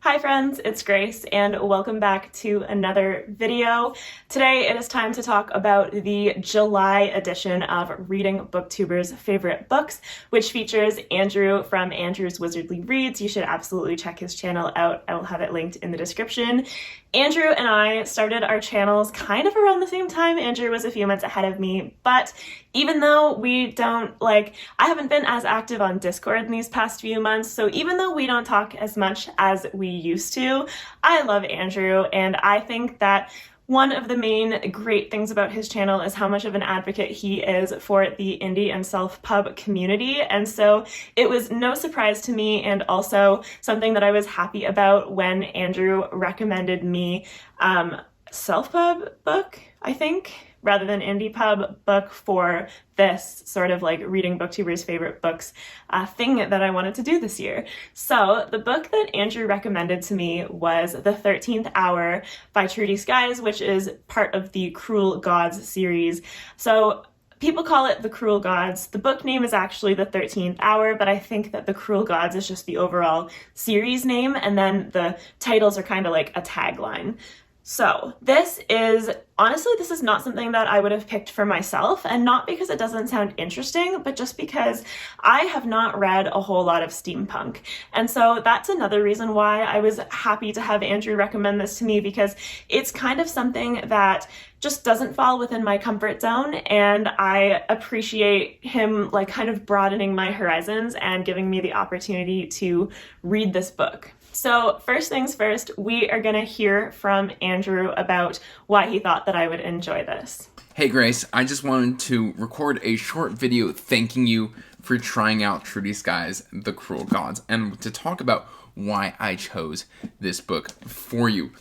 Hi friends, it's Grace and welcome back to another video. Today it is time to talk about the July edition of Reading Booktubers' favorite books, which features Andrew from Andrew's Wizardly Reads. You should absolutely check his channel out. I will have it linked in the description. Andrew and I started our channels kind of around the same time. Andrew was a few months ahead of me, but even though we don't I haven't been as active on Discord in these past few months, so even though we don't talk as much as we used to, I love Andrew, and I think that one of the main great things about his channel is how much of an advocate he is for the indie and self-pub community, and so it was no surprise to me, and also something that I was happy about when Andrew recommended me self-pub book, I think, rather than indie pub book for this sort of Reading Booktubers' favorite books thing that I wanted to do this year. So the book that Andrew recommended to me was The 13th Hour by Trudie Skies, which is part of the Cruel Gods series. So people call it The Cruel Gods. The book name is actually The 13th Hour, but I think that The Cruel Gods is just the overall series name, and then the titles are kind of like a tagline. So this is not something that I would have picked for myself, and not because it doesn't sound interesting, but just because I have not read a whole lot of steampunk. And so that's another reason why I was happy to have Andrew recommend this to me, because it's kind of something that just doesn't fall within my comfort zone, and I appreciate him kind of broadening my horizons and giving me the opportunity to read this book. So first things first, we are going to hear from Andrew about why he thought that I would enjoy this. Hey Grace, I just wanted to record a short video thanking you for trying out Trudie Skies' The Cruel Gods, and to talk about why I chose this book for you.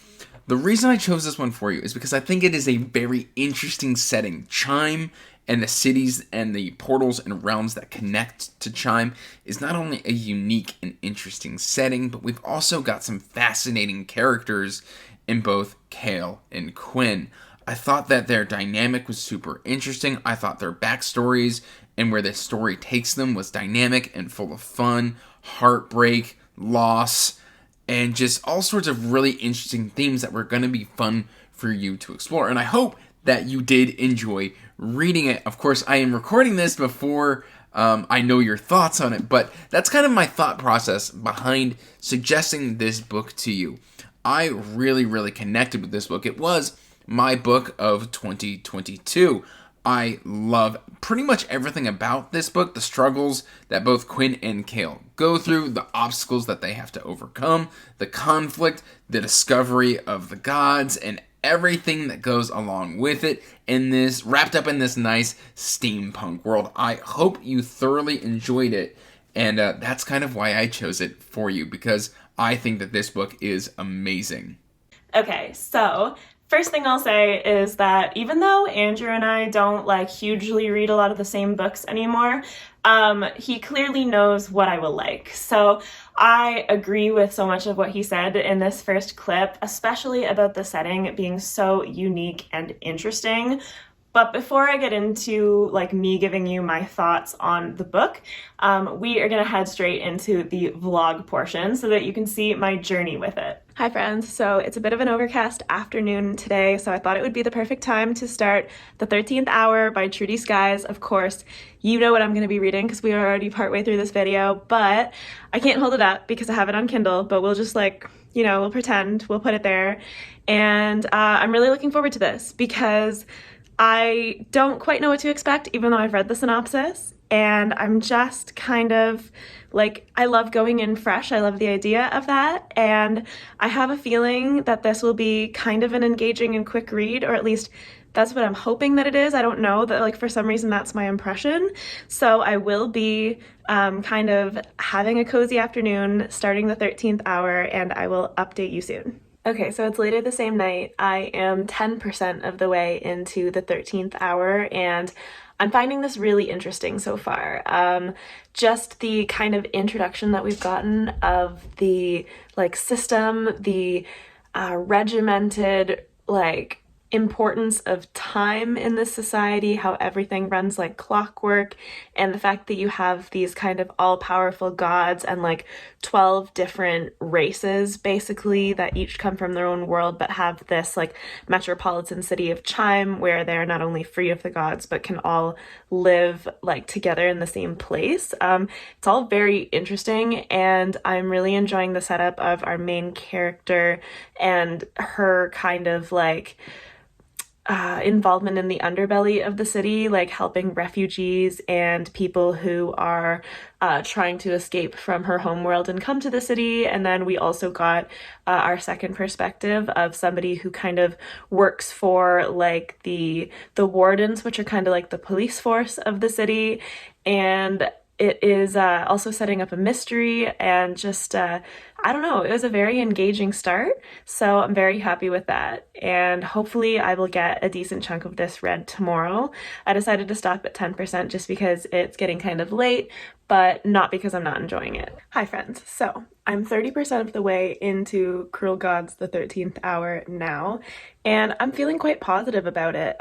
The reason I chose this one for you is because I think it is a very interesting setting. Chime and the cities and the portals and realms that connect to Chime is not only a unique and interesting setting, but we've also got some fascinating characters in both Kale and Quinn. I thought that their dynamic was super interesting. I thought their backstories and where the story takes them was dynamic and full of fun, heartbreak, loss, and just all sorts of really interesting themes that were going to be fun for you to explore. And I hope that you did enjoy reading it. Of course, I am recording this before I know your thoughts on it, but that's kind of my thought process behind suggesting this book to you. I really connected with this book. It was my book of 2022. I love pretty much everything about this book, the struggles that both Quinn and Kale go through, the obstacles that they have to overcome, the conflict, the discovery of the gods, and everything that goes along with it, in this wrapped up in this nice steampunk world. I hope you thoroughly enjoyed it, and that's kind of why I chose it for you, because I think that this book is amazing. Okay, so first thing I'll say is that even though Andrew and I don't hugely read a lot of the same books anymore, he clearly knows what I will like. So I agree with so much of what he said in this first clip, especially about the setting being so unique and interesting. But before I get into me giving you my thoughts on the book, we are going to head straight into the vlog portion so that you can see my journey with it. Hi friends, so it's a bit of an overcast afternoon today, so I thought it would be the perfect time to start The 13th Hour by Trudie Skies. Of course, you know what I'm going to be reading because we are already partway through this video, but I can't hold it up because I have it on Kindle, but we'll just we'll pretend, we'll put it there. And I'm really looking forward to this because I don't quite know what to expect, even though I've read the synopsis, and I'm just kind of I love going in fresh. I love the idea of that, and I have a feeling that this will be kind of an engaging and quick read, or at least that's what I'm hoping that it is. I don't know, that for some reason that's my impression. So I will be kind of having a cozy afternoon, starting The 13th Hour, and I will update you soon. Okay, so it's later the same night. I am 10% of the way into The 13th Hour, and I'm finding this really interesting so far. Just the kind of introduction that we've gotten of the system, the regimented importance of time in this society, how everything runs like clockwork, and the fact that you have these kind of all-powerful gods and like 12 different races basically that each come from their own world but have this like metropolitan city of Chime where they're not only free of the gods but can all live like together in the same place. It's all very interesting, and I'm really enjoying the setup of our main character and her kind of like involvement in the underbelly of the city, like helping refugees and people who are trying to escape from her homeworld and come to the city. And then we also got our second perspective of somebody who kind of works for like the wardens, which are kind of like the police force of the city. And it is also setting up a mystery, and just, I don't know, it was a very engaging start, so I'm very happy with that, and hopefully I will get a decent chunk of this read tomorrow. I decided to stop at 10% just because it's getting kind of late, but not because I'm not enjoying it. Hi friends, so I'm 30% of the way into Cruel Gods, the 13th Hour now, and I'm feeling quite positive about it.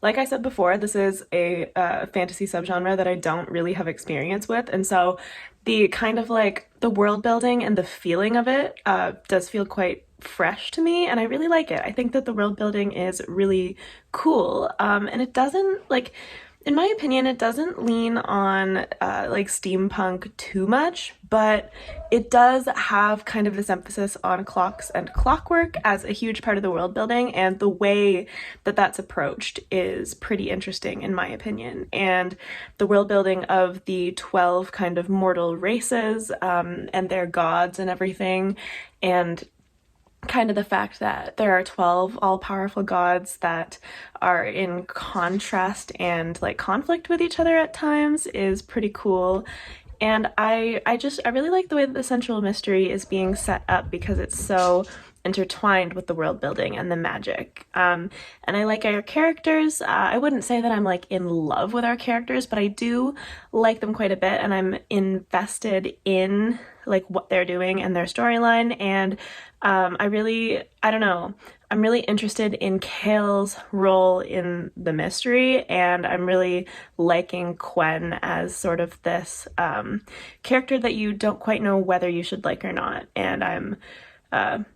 Like I said before, this is a fantasy subgenre that I don't really have experience with, and so the kind of like the world building and the feeling of it does feel quite fresh to me, and I really like it. I think that the world building is really cool, and it doesn't like, in my opinion, it doesn't lean on like steampunk too much, but it does have kind of this emphasis on clocks and clockwork as a huge part of the world building, and the way that that's approached is pretty interesting in my opinion. And the world building of the 12 kind of mortal races and their gods and everything, and kind of the fact that there are 12 all-powerful gods that are in contrast and like conflict with each other at times is pretty cool. And I really like the way that the central mystery is being set up because it's so intertwined with the world building and the magic. And I like our characters. I wouldn't say that I'm like in love with our characters, but I do like them quite a bit, and I'm invested in like what they're doing and their storyline. And I don't know, I'm really interested in Kale's role in the mystery, and I'm really liking Quen as sort of this character that you don't quite know whether you should like or not, and I'm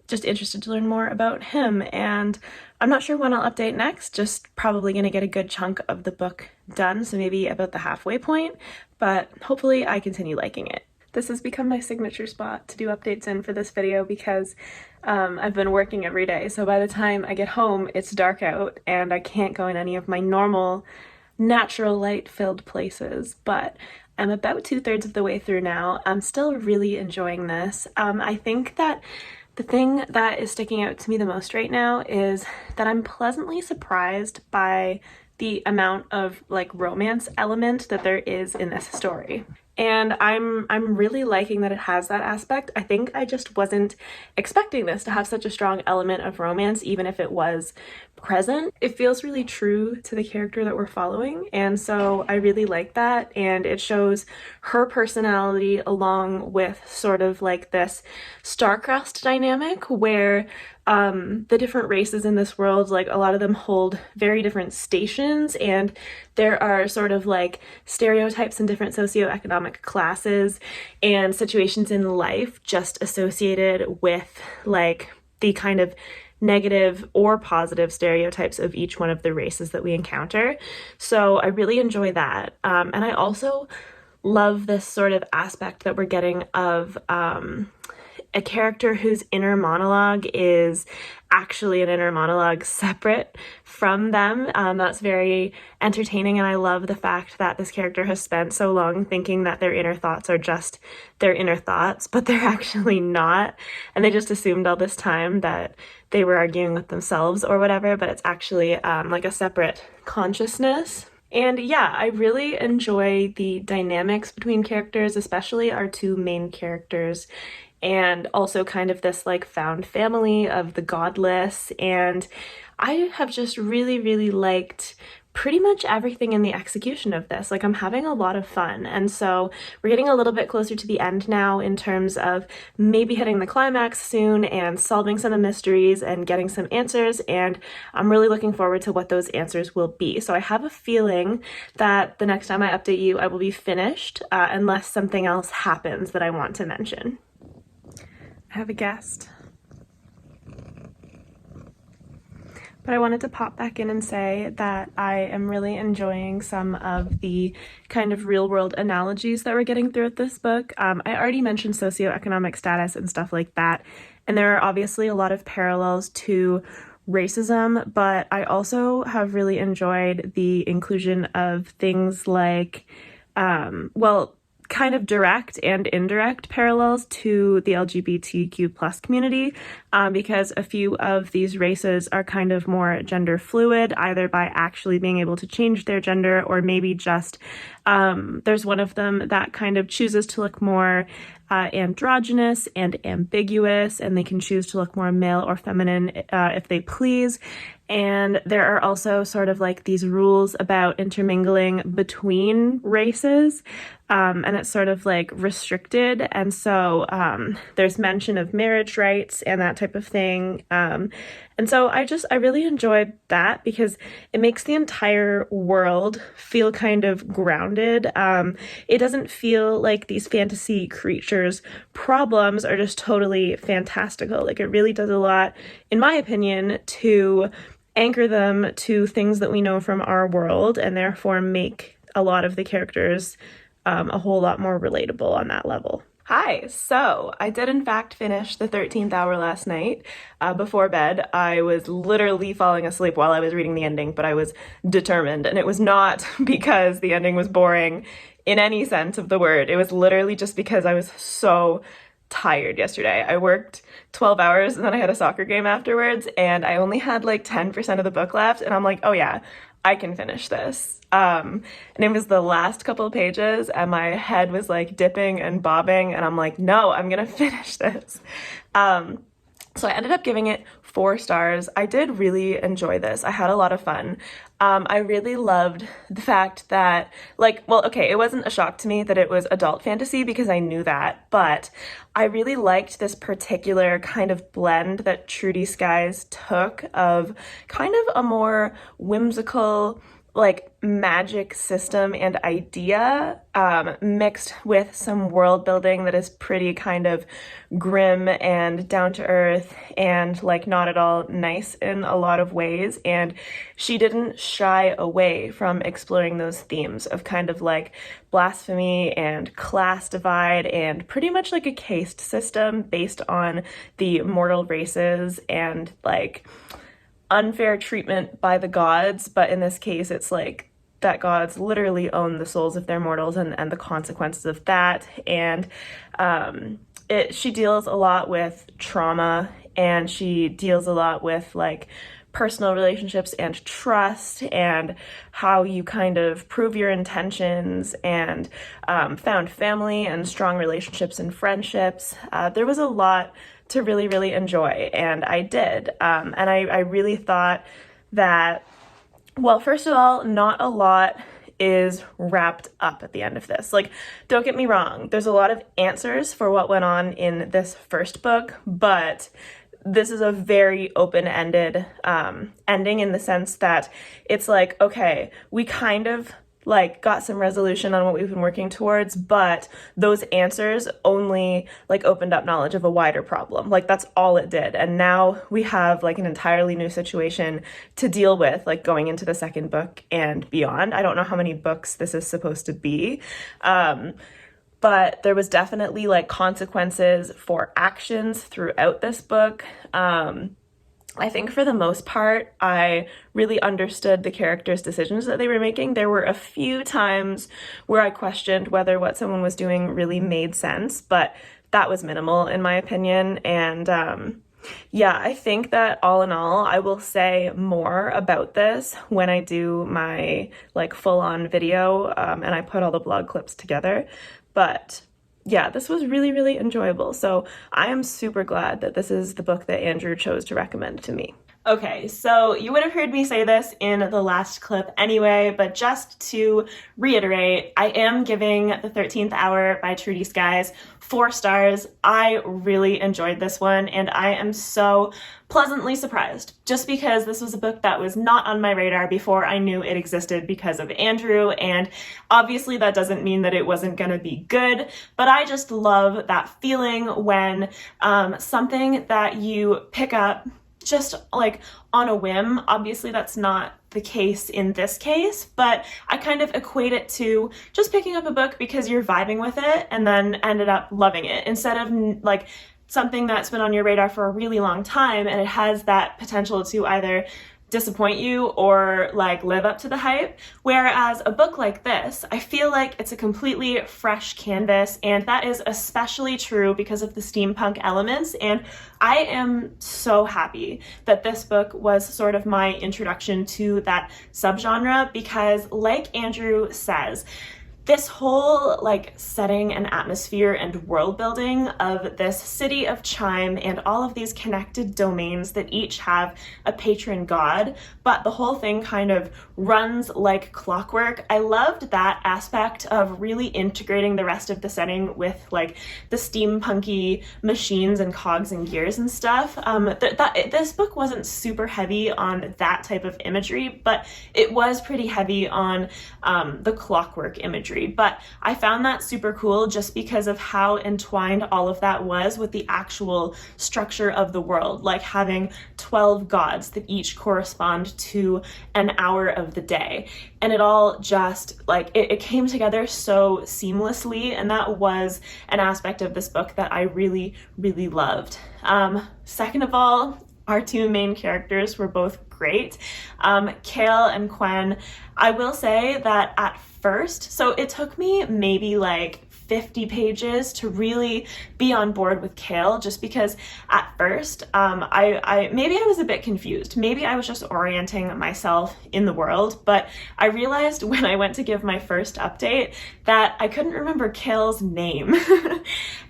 just interested to learn more about him. And I'm not sure when I'll update next, just probably gonna get a good chunk of the book done, so maybe about the halfway point, but hopefully I continue liking it. This has become my signature spot to do updates in for this video because I've been working every day, so by the time I get home it's dark out and I can't go in any of my normal natural light filled places, but I'm about 2/3 of the way through now. I'm still really enjoying this. I think that the thing that is sticking out to me the most right now is that I'm pleasantly surprised by the amount of like romance element that there is in this story. And I'm really liking that it has that aspect. I think I just wasn't expecting this to have such a strong element of romance, even if it was present. It feels really true to the character that we're following, and so I really like that, and it shows her personality along with sort of like this star-crossed dynamic where the different races in this world, like a lot of them hold very different stations, and there are sort of like stereotypes in different socioeconomic classes and situations in life just associated with like the kind of negative or positive stereotypes of each one of the races that we encounter. So I really enjoy that. And I also love this sort of aspect that we're getting of a character whose inner monologue is actually an inner monologue separate from them. That's very entertaining, and I love the fact that this character has spent so long thinking that their inner thoughts are just their inner thoughts, but they're actually not, and they just assumed all this time that they were arguing with themselves or whatever, but it's actually like a separate consciousness. And yeah, I really enjoy the dynamics between characters, especially our two main characters, and also kind of this like found family of the godless. And I have just really liked pretty much everything in the execution of this. Like, I'm having a lot of fun. And so we're getting a little bit closer to the end now in terms of maybe hitting the climax soon and solving some of the mysteries and getting some answers. And I'm really looking forward to what those answers will be. So I have a feeling that the next time I update you, I will be finished, unless something else happens that I want to mention. I have a guest. But I wanted to pop back in and say that I am really enjoying some of the kind of real world analogies that we're getting throughout this book. I already mentioned socioeconomic status and stuff like that, and there are obviously a lot of parallels to racism, but I also have really enjoyed the inclusion of things like, kind of direct and indirect parallels to the LGBTQ plus community, because a few of these races are kind of more gender fluid, either by actually being able to change their gender or maybe just there's one of them that kind of chooses to look more androgynous and ambiguous, and they can choose to look more male or feminine if they please. And there are also sort of like these rules about intermingling between races, and it's sort of like restricted. And so there's mention of marriage rights and that type of thing. And so I really enjoyed that because it makes the entire world feel kind of grounded. It doesn't feel like these fantasy creatures' problems are just totally fantastical. Like, it really does a lot, in my opinion, to anchor them to things that we know from our world, and therefore make a lot of the characters a whole lot more relatable on that level. Hi, so I did in fact finish the 13th Hour last night. Before bed, I was literally falling asleep while I was reading the ending, but I was determined, and it was not because the ending was boring in any sense of the word. It was literally just because I was so tired yesterday. I worked 12 hours and then I had a soccer game afterwards, and I only had like 10% of the book left, and I'm like, oh yeah, I can finish this. And it was the last couple of pages and my head was like dipping and bobbing, and I'm like, no, I'm gonna finish this. So I ended up giving it 4 stars. I did really enjoy this. I had a lot of fun. I really loved the fact that, it wasn't a shock to me that it was adult fantasy because I knew that, but I really liked this particular kind of blend that Trudie Skies took of kind of a more whimsical, like, magic system and idea, mixed with some world building that is pretty kind of grim and down to earth and like not at all nice in a lot of ways. And she didn't shy away from exploring those themes of kind of like blasphemy and class divide and pretty much like a caste system based on the mortal races and like unfair treatment by the gods, but in this case it's like that gods literally own the souls of their mortals and the consequences of that. And she deals a lot with trauma, and she deals a lot with like personal relationships and trust and how you kind of prove your intentions and found family and strong relationships and friendships. There was a lot to really, really enjoy, and I did. And I really thought that, well, first of all, not a lot is wrapped up at the end of this. Like, don't get me wrong, there's a lot of answers for what went on in this first book, but this is a very open-ended ending in the sense that it's like, okay, we kind of like got some resolution on what we've been working towards, but those answers only like opened up knowledge of a wider problem. Like, that's all it did. And now we have like an entirely new situation to deal with, like going into the second book and beyond. I don't know how many books this is supposed to be, but there was definitely like consequences for actions throughout this book. I think for the most part, I really understood the characters' decisions that they were making. There were a few times where I questioned whether what someone was doing really made sense, but that was minimal in my opinion. And I think that all in all, I will say more about this when I do my like full-on video and I put all the blog clips together. But yeah, this was really, really enjoyable. So I am super glad that this is the book that Andrew chose to recommend to me. Okay, so you would have heard me say this in the last clip anyway, but just to reiterate, I am giving The 13th Hour by Trudie Skies 4 stars. I really enjoyed this one, and I am so pleasantly surprised, just because this was a book that was not on my radar before I knew it existed because of Andrew, and obviously that doesn't mean that it wasn't gonna be good, but I just love that feeling when something that you pick up just like on a whim. Obviously that's not the case in this case, but I kind of equate it to just picking up a book because you're vibing with it and then ended up loving it, instead of like something that's been on your radar for a really long time and it has that potential to either disappoint you or like live up to the hype. Whereas a book like this, I feel like it's a completely fresh canvas, and that is especially true because of the steampunk elements. And I am so happy that this book was sort of my introduction to that subgenre, because like Andrew says, this whole like setting and atmosphere and world building of this city of Chime and all of these connected domains that each have a patron god, but the whole thing kind of runs like clockwork. I loved that aspect of really integrating the rest of the setting with like the steampunky machines and cogs and gears and stuff. This book wasn't super heavy on that type of imagery, but it was pretty heavy on the clockwork imagery. But I found that super cool just because of how entwined all of that was with the actual structure of the world, like having 12 gods that each correspond to an hour of the day. And it all just like it came together so seamlessly, and that was an aspect of this book that I really, really loved. Second of all, our 2 main characters were both great. Kale and Quen, I will say that at first, so it took me maybe like 50 pages to really be on board with Kale, just because at first I maybe I was a bit confused. Maybe I was just orienting myself in the world, but I realized when I went to give my first update that I couldn't remember Kale's name.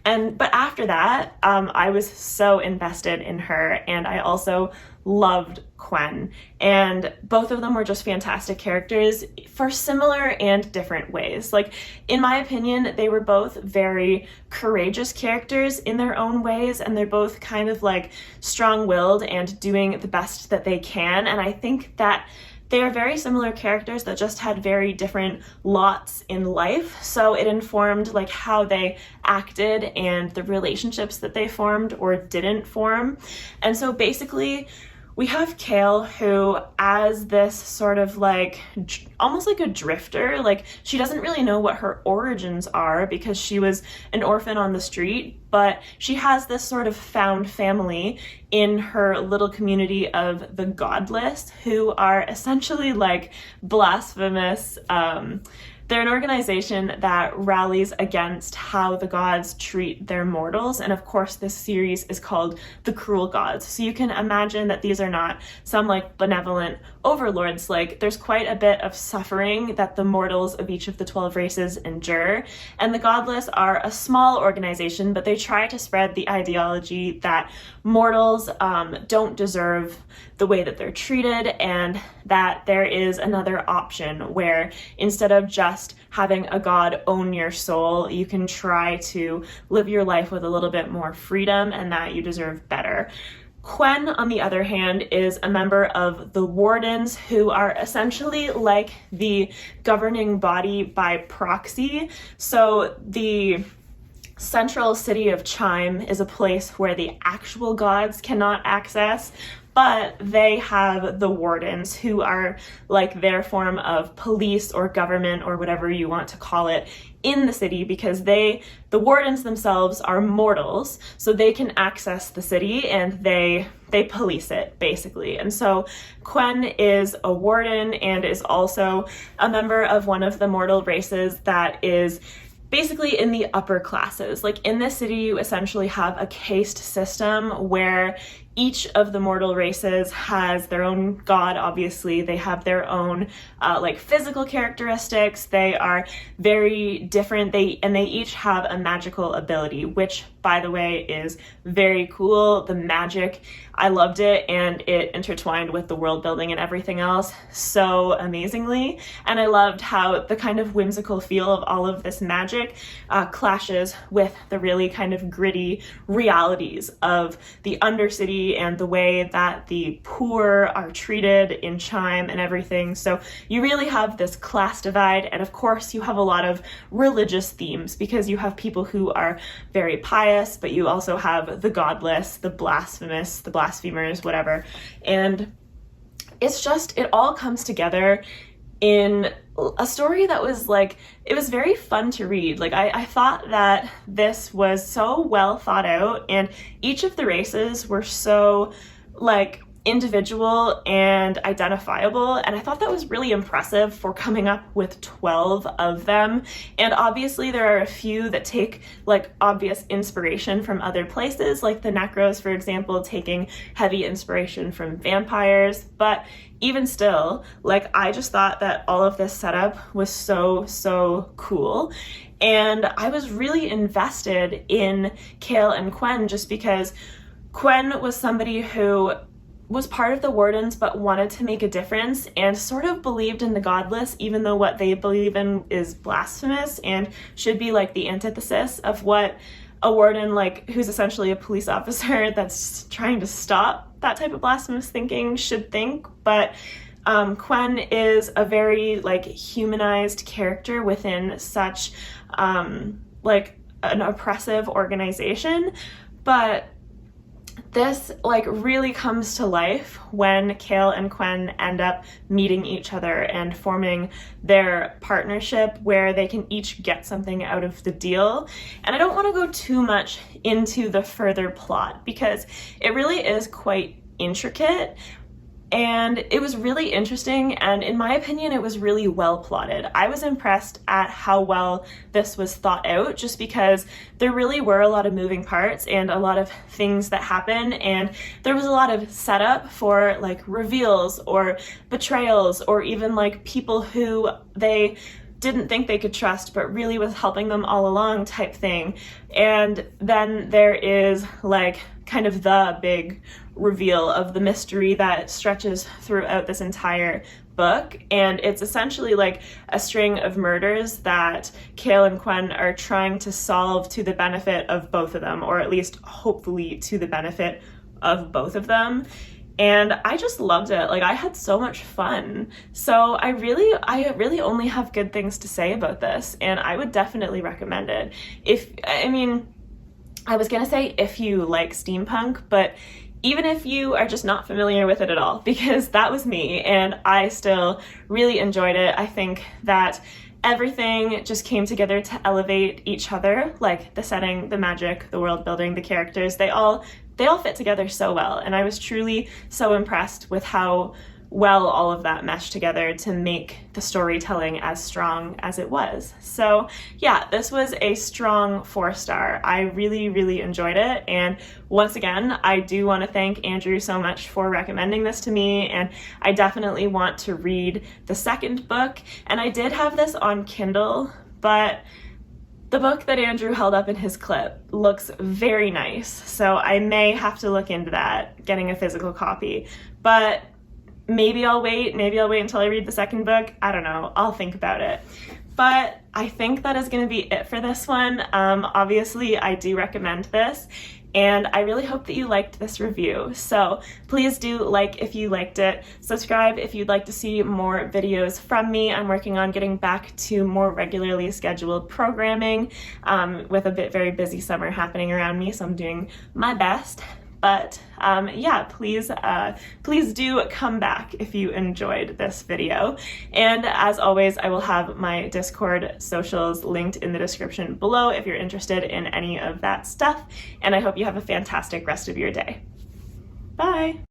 But after that, I was so invested in her, and I also loved Quen, and both of them were just fantastic characters for similar and different ways. Like, in my opinion, they were both very courageous characters in their own ways, and they're both kind of like strong-willed and doing the best that they can, and I think that they are very similar characters that just had very different lots in life, so it informed like how they acted and the relationships that they formed or didn't form. And so basically we have Kale, who as this sort of like almost like a drifter, like she doesn't really know what her origins are because she was an orphan on the street, but she has this sort of found family in her little community of the godless, who are essentially like blasphemous. They're an organization that rallies against how the gods treat their mortals, and of course this series is called The Cruel Gods. So you can imagine that these are not some like benevolent overlords. Like, there's quite a bit of suffering that the mortals of each of the 12 races endure, and the godless are a small organization, but they try to spread the ideology that mortals don't deserve the way that they're treated, and that there is another option where instead of just having a god own your soul, you can try to live your life with a little bit more freedom, and that you deserve better. Quen, on the other hand, is a member of the Wardens, who are essentially like the governing body by proxy. So the central city of Chime is a place where the actual gods cannot access, but they have the Wardens, who are like their form of police or government or whatever you want to call it in the city, because the Wardens themselves are mortals, so they can access the city and they police it basically. And so Quen is a Warden and is also a member of one of the mortal races that is basically in the upper classes. Like, in this city you essentially have a caste system where each of the mortal races has their own god, obviously. They have their own like physical characteristics. They are very different. They each have a magical ability, which, by the way, is very cool. The magic, I loved it, and it intertwined with the world building and everything else so amazingly. And I loved how the kind of whimsical feel of all of this magic clashes with the really kind of gritty realities of the Undercity and the way that the poor are treated in Chime and everything. So you really have this class divide, and of course you have a lot of religious themes, because you have people who are very pious, but you also have the godless, the blasphemous, the blasphemers, whatever. And it's just, it all comes together in a story that was like, it was very fun to read. Like I thought that this was so well thought out, and each of the races were so like individual and identifiable, and I thought that was really impressive for coming up with 12 of them. And obviously there are a few that take like obvious inspiration from other places, like the Necros, for example, taking heavy inspiration from vampires. But even still, like, I just thought that all of this setup was so cool. And I was really invested in Kale and Quen, just because Quen was somebody who was part of the Wardens but wanted to make a difference and sort of believed in the godless, even though what they believe in is blasphemous and should be like the antithesis of what a warden, like, who's essentially a police officer that's trying to stop that type of blasphemous thinking, should think. But Quen is a very like humanized character within such like an oppressive organization. But this like really comes to life when Kale and Quen end up meeting each other and forming their partnership, where they can each get something out of the deal. And I don't want to go too much into the further plot, because it really is quite intricate. And it was really interesting, and in my opinion, it was really well plotted. I was impressed at how well this was thought out, just because there really were a lot of moving parts and a lot of things that happen, and there was a lot of setup for like reveals or betrayals, or even like people who they didn't think they could trust but really was helping them all along type thing. And then there is like kind of the big reveal of the mystery that stretches throughout this entire book, and it's essentially like a string of murders that Kale and Quen are trying to solve to the benefit of both of them, or at least hopefully to the benefit of both of them. And I just loved it. Like, I had so much fun. So I really only have good things to say about this, and I would definitely recommend it. I was gonna say if you like steampunk, but even if you are just not familiar with it at all, because that was me, and I still really enjoyed it. I think that everything just came together to elevate each other, like the setting, the magic, the world building, the characters. They all fit together so well, and I was truly so impressed with how well all of that meshed together to make the storytelling as strong as it was. So yeah, this was a strong 4-star. I really enjoyed it, and once again, I do want to thank Andrew so much for recommending this to me, and I definitely want to read the second book. And I did have this on Kindle, but the book that Andrew held up in his clip looks very nice, so I may have to look into that, getting a physical copy. But maybe I'll wait until I read the second book. I don't know, I'll think about it. But I think that is going to be it for this one. Obviously, I do recommend this, and I really hope that you liked this review. So please do like if you liked it, subscribe if you'd like to see more videos from me. I'm working on getting back to more regularly scheduled programming with a very busy summer happening around me, so I'm doing my best. But yeah, please do come back if you enjoyed this video. And as always, I will have my Discord socials linked in the description below if you're interested in any of that stuff. And I hope you have a fantastic rest of your day. Bye!